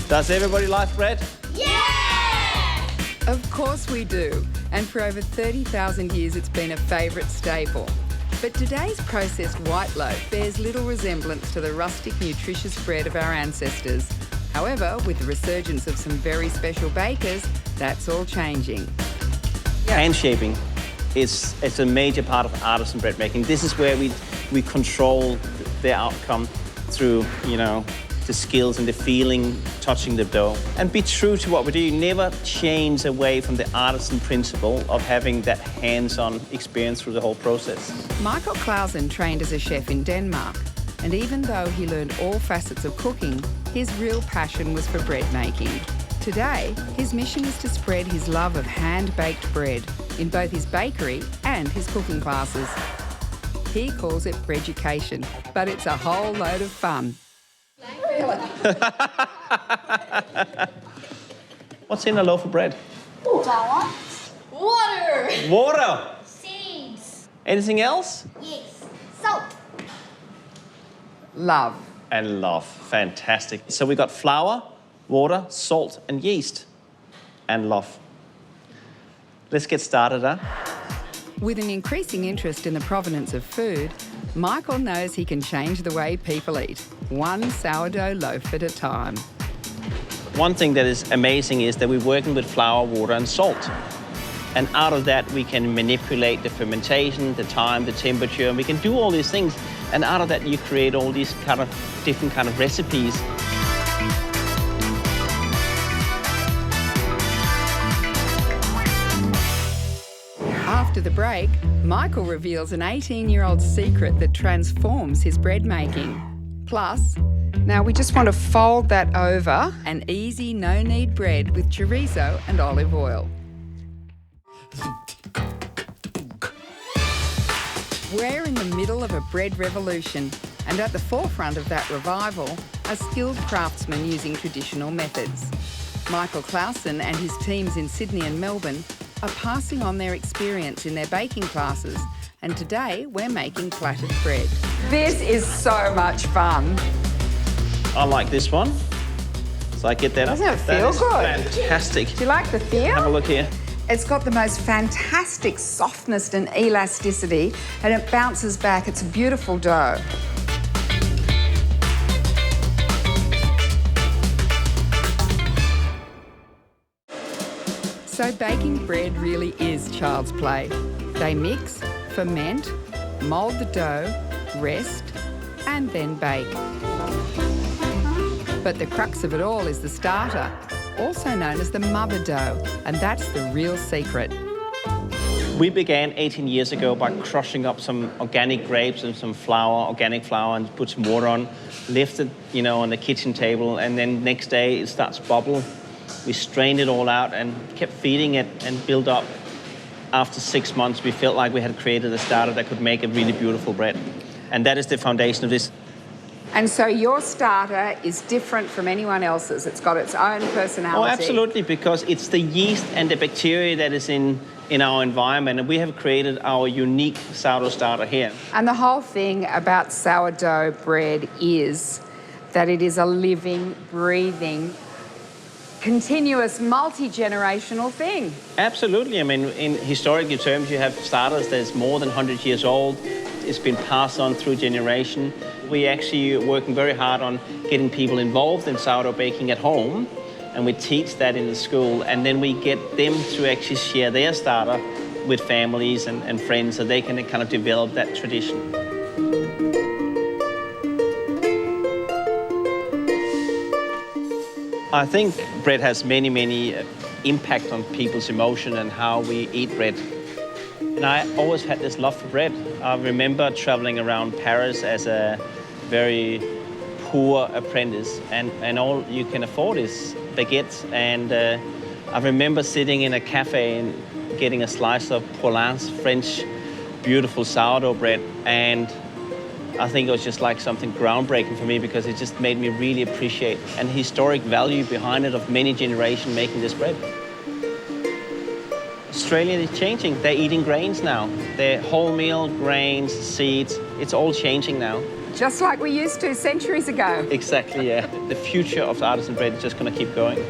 Does everybody like bread? Yeah! Of course we do. And for over 30,000 years, it's been a favourite staple. But today's processed white loaf bears little resemblance to the rustic, nutritious bread of our ancestors. However, with the resurgence of some very special bakers, that's all changing. Hand shaping is a major part of artisan bread making. This is where we control the outcome through, the skills and the feeling, touching the dough. And be true to what we do. Never change away from the artisan principle of having that hands-on experience through the whole process. Michael Klausen trained as a chef in Denmark. And even though he learned all facets of cooking, his real passion was for bread making. Today, his mission is to spread his love of hand-baked bread in both his bakery and his cooking classes. He calls it breaducation, but it's a whole load of fun. What's in a loaf of bread? Flour. Water. Water. Seeds. Anything else? Yes. Salt. Love. And love. Fantastic. So we got flour, water, salt, and yeast. And love. Let's get started, huh? With an increasing interest in the provenance of food, Michael knows he can change the way people eat, one sourdough loaf at a time. One thing that is amazing is that we're working with flour, water, and salt. And out of that, we can manipulate the fermentation, the time, the temperature, and we can do all these things. And out of that, you create all these kind of different kind of recipes. After the break, Michael reveals an 18-year-old secret that transforms his bread making. Plus, now we just want to fold that over an easy, no-knead bread with chorizo and olive oil. We're in the middle of a bread revolution, and at the forefront of that revival are skilled craftsmen using traditional methods. Michael Klausen and his teams in Sydney and Melbourne are passing on their experience in their baking classes, and today we're making platted bread. This is so much fun. I like this one. So I get that up. Doesn't it feel good? Fantastic. Do you like the feel? Have a look here. It's got the most fantastic softness and elasticity, and it bounces back. It's a beautiful dough. So baking bread really is child's play. They mix, ferment, mould the dough, rest, and then bake. But the crux of it all is the starter, also known as the mother dough, and that's the real secret. We began 18 years ago by crushing up some organic grapes and some flour, organic flour, and put some water on, left it, on the kitchen table, and then next day it starts to bubble. We strained it all out and kept feeding it and built up. After 6 months, we felt like we had created a starter that could make a really beautiful bread. And that is the foundation of this. And so your starter is different from anyone else's. It's got its own personality. Oh, absolutely, because it's the yeast and the bacteria that is in our environment, and we have created our unique sourdough starter here. And the whole thing about sourdough bread is that it is a living, breathing, continuous, multi-generational thing. Absolutely. I mean, in historical terms, you have starters that's more than 100 years old. It's been passed on through generation. We actually are working very hard on getting people involved in sourdough baking at home, and we teach that in the school, and then we get them to actually share their starter with families and friends so they can kind of develop that tradition. I think bread has many impact on people's emotion and how we eat bread. And I always had this love for bread. I remember traveling around Paris as a very poor apprentice, and all you can afford is baguettes. And I remember sitting in a cafe and getting a slice of Paulins French beautiful sourdough bread, and I think it was just like something groundbreaking for me because it just made me really appreciate and historic value behind it of many generations making this bread. Australia is changing. They're eating grains now. They're wholemeal grains, seeds, it's all changing now. Just like we used to centuries ago. Exactly, yeah. The future of artisan bread is just going to keep going.